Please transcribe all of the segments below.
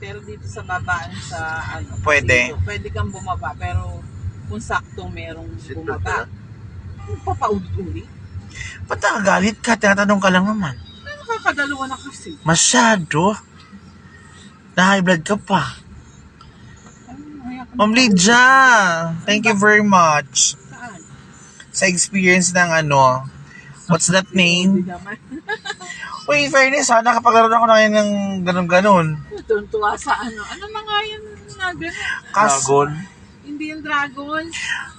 pero dito sa babaan sa ano. Pwede. Dito, pwede kang bumaba, pero kung saktong merong bumaba, papauli. Ba't nakagalit ka? Tinatanong ka lang naman. Nakakadalawa na kasi. Masyado. Na-high blood ka pa. Ma'am Lydia, thank you very much. Saan? Sa experience ng ano, what's that name? Hindi naman. Uy, in fairness ha, nakapaglaro na ako na ngayon ng ganun-ganon. Tuntua sa ano. Ano na nga yun na Dragon? Hindi yung dragon.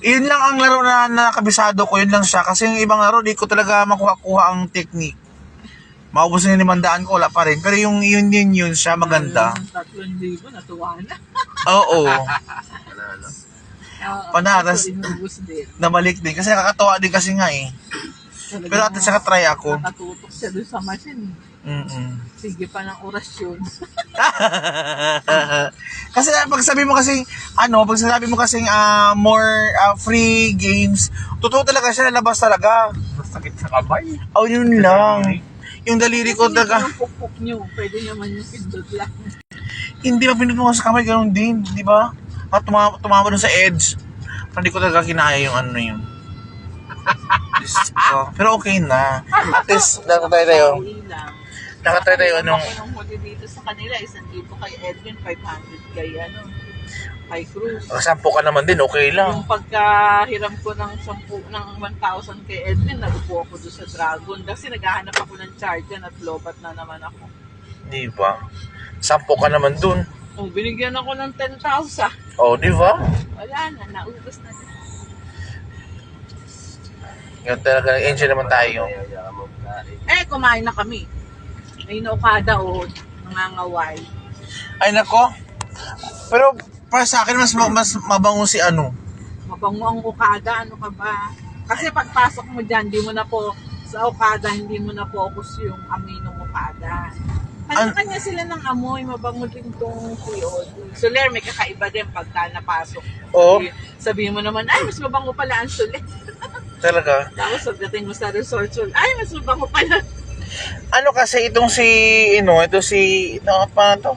Yun lang ang laro na nakabisado ko, yun lang siya. Kasi yung ibang laro, di ko talaga makuha-kuha ang technique. Maubos na yung 500 ko, wala pa rin. Pero yung yun siya, maganda. 3,000, natuwa na. Oo. Panaras. Inubos din. Namalik din. Kasi nakakatawa din kasi nga eh. Pero at least nakatry ako. Nakatutok siya doon sa machine. Sige pa ng orasyon. Kasi pag sabi mo kasing pag sinabi mo kasing more free games, totoo talaga siya, lalabas talaga. Masakit sa kamay. Oh, yun lang. Yung daliri ko talaga. Yung pukpuk nyo, pwede naman yung pindot lang. Hindi pa pinutong sa kamay, ganoon din, di ba? At tumama dun sa edge. Hindi ko talaga kinaya yung ano yun. Pero okay na. At least, nakatry tayo. Nakatry tayo anong... Ako nung huli dito sa kanila, 1,000 kay Edwin, 500 kay kay Cruz. 10 ka naman din, okay lang. Yung pagkahiram ko ng 1,000 kay Edwin, nagupo ako doon sa Dragon. Kasi naghahanap ako ng charger at lobat na naman ako. Di ba? 10 ka naman dun. Oh, binigyan ako ng 10,000. Oh, di ba? Wala na, naubos na din. Yun talaga, enjoy naman tayo. Kumain na kami. May naukada o nangangaway. Ay nako. Pero para sa akin mas mabango si ano. Mabango ang ukada, ano ka ba? Kasi pagpasok mo dyan, hindi mo na po, sa ukada, hindi mo na focus yung amoy ng ukada. Kanya-kanya sila ng amoy, mabango din itong kuyon. Soler, may kakaiba din pagka napasok. Oo. Sabihin mo naman, ay, mas mabango pala ang Soler. Talaga. Tapos pagdating mo sa resort, ay, mas mabango pala. Ano kasi itong si, ito si, pa to?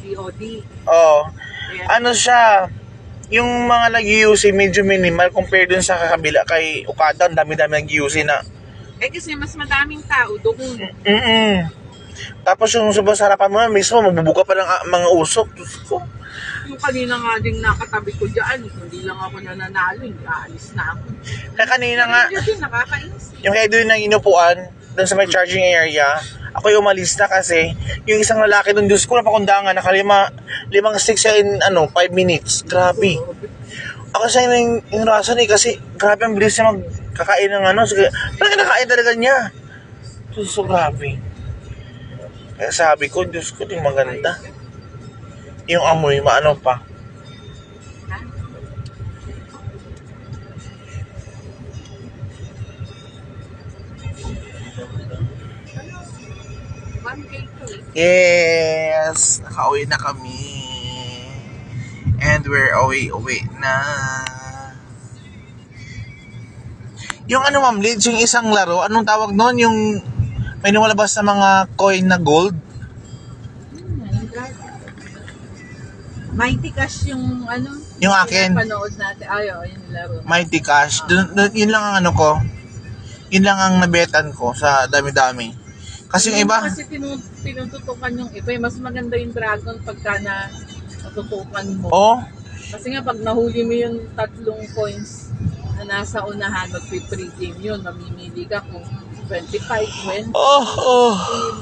COD. Oo. Ayan. Ano siya, yung mga nag-UC medyo minimal compare dun sa kakabila kay Okada, ang dami-dami nag-UC na. Kasi mas madaming tao doon. Tapos yung sa harapan mo mismo, mabubuka pa ng mga usok. Yung kanina nga ding nakatabi ko dyan, hindi lang ako nananalo, aalis na ako. Kaya kanina nga, Kasi nakakainis. yung kaya doon ng inupuan, doon sa may charging area, ako yung umalis na kasi, yung isang lalaki doon, Diyos ko, napakundangan, limang sticks in 5 minutes. Grabe. Ako sa yung rason kasi grabe ang bilis niya magkakain ng parang kinakain talaga niya. So grabe. Kaya sabi ko, Diyos ko, yung maganda. Yung amoy, maano pa. Yes! Nakauwi na kami. And we're uwi na. Yung Ma'am Lids, yung isang laro, anong tawag noon? Yung may numalabas na mga coin na gold? Mighty Cash yung Yung akin. Panood natin. Yung laro. Mighty Cash. Yun lang ang ko. Yun lang ang nabetan ko sa dami-dami. Kasi yung iba... Kasi tinututukan yung iba. Mas maganda yung dragon pagka natutukan mo. Oh? Kasi nga pag nahuli mo yung 3 coins na nasa unahan, mag-free game yun. Mamimili ka kung 25, 20,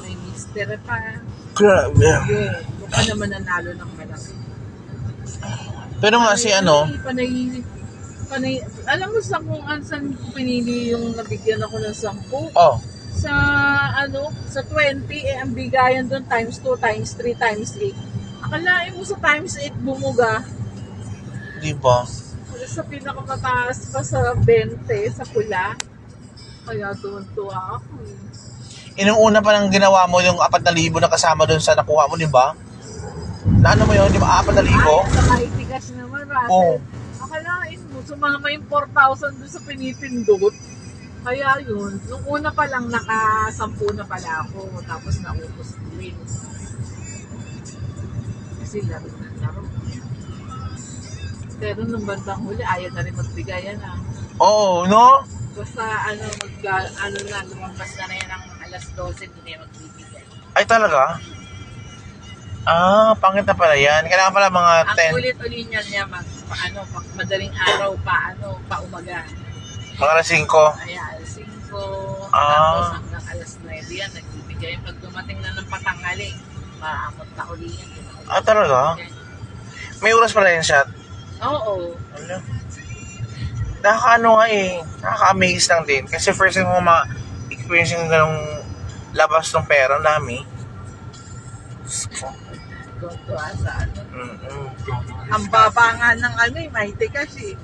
may mister pa. Grabe. Yun. Kung ka naman nanalo ng malaki. Pero nga si Panay, alam mo sa kung saan pinili yung nabigyan ako ng 10? Oh. Sa 20, ang bigayan doon times 2, times 3, times 8. Akalain mo sa times 8 bumuga. Diba? Sa pinakamataas pa sa 20, sa pula. Kaya tuwan-tuwa ako eh. Inung-una pa lang ginawa mo yung 4,000 na kasama doon sa nakuha mo, di ba? Na mo yun, di ba? 4,000? Sa Mighty Cash naman, Russell. Oo. Akalain mo, sumama yung 4,000 doon sa pinipindot. Kaya yun, nung una pa lang naka-10 na pala ako, tapos naubos din. kasi laro na laro. Pero nung bandang huli, ayaw na rin magbigay yan ah. Oo, no? Basta lumampas na yan ng alas 12, hindi na yan magbibigay. Ay, talaga? Ah, pangit na pala yan. Kailangan pala mga Ang ulit-ulit niya madaling araw pa umaga. mga alas 5. Ay, alas 5, Ah. tapos hanggang alas 9 yan, nagbibigay. Pag dumating na ng patanghali, maamot na uli yan. Ah, talaga? May oras pala yan, shot. Oo. Ano? Nakakaano nga eh. Nakaka-amaze lang din. Kasi first time ko ma-experience yung ganong labas ng pera namin. Gontuwa sa ano. Mm-mm. Ang baba nga ng Maite kasi.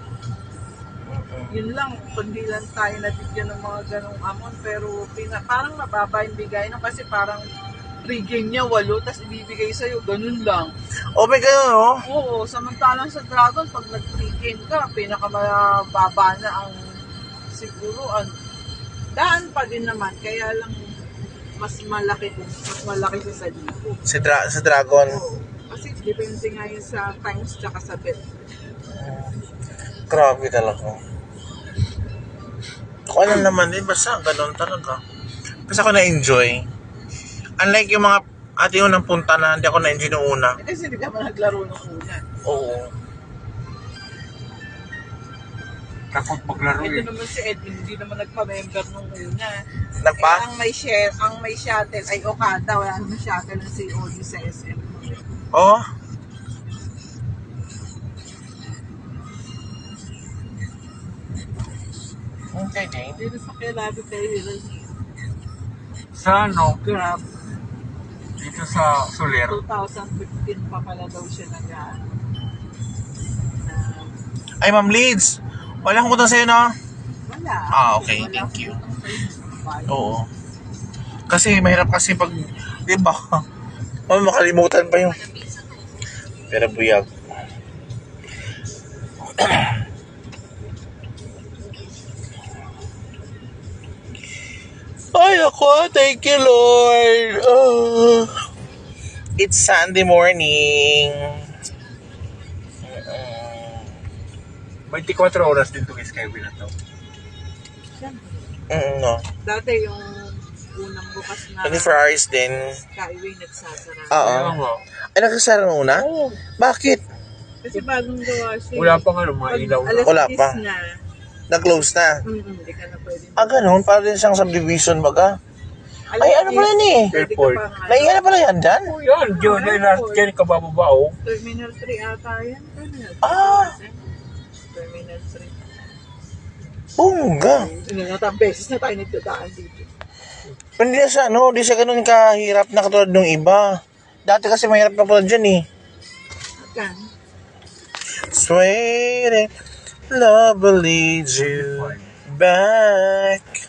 Mm-mm. Yun lang, kundi lang tayo nabigyan ng mga ganong amount. Pero parang mababa yung bigay nung kasi parang pre-game niya 8, tapos ibibigay sa'yo, ganun lang. Oh my God, no? Oo, samantalang sa Dragon, pag nag-pre-game ka, pinakamababa na ang siguro, daan pa din naman, kaya lang mas malaki sa libo. Sa Dragon. Oo, kasi depende nga yun sa times tsaka sa bet. Grabe talaga. Ako alam naman din, basta ganun talaga. Kasi ako na-enjoy. Unlike yung mga ate yung nang punta na hindi ako na-enjoy nung una. Kasi hindi ka pa naglaro nung una. Oo. Takot maglaro Ito eh. naman si Edwin, hindi naman nagpa-member nung una. Nagpa? Kaya ang may shuttle ay Okada, wala namang shuttle ng COD sa SM. Oo. Okay, Jane. Dito sa Kelabi tayo yun. Sa ano, Grab, dito sa Soler. 2015 pa pala daw siya na Ay, Ma'am Leeds. Wala akong utang sa'yo, no? wala. Ah, okay. Wala Thank you. akong sa'yo. Oo. Kasi mahirap kasi pag, di ba? Oh, makalimutan pa yung. Pero buyag. Ay, ako. Thank you, Lord. It's Sunday morning. 24 oras din itong Skyway na to. Siyempre. No. Dati yung unang bukas na 24 hours din. Skyway nagsasara. Oo. Kaya nga, Ay, nagsasara ng una? Oo. Bakit? Kasi bagong gawa siya. wala pa nga mga Pag ilaw na. alas Wala 10 pa. na, Nag-close na. hindi ka na pwede. Ah, ganun. Para din siyang subdivision baga. Ay, ano pala yan eh? Airport. Naiya na pala yan dyan? Oh, yan. Diyan na last yan kabababa oh. Terminal 3 ata yan. Terminal 3. Ah. Terminal 3. Bongga. Ilang beses na tayo nagdadaan dito. Pero hindi na siya, ano, hindi siya ganun kahirap na katulad nung iba. Dati kasi mahirap na pala dyan eh. Kan? Sweet and love will lead you back.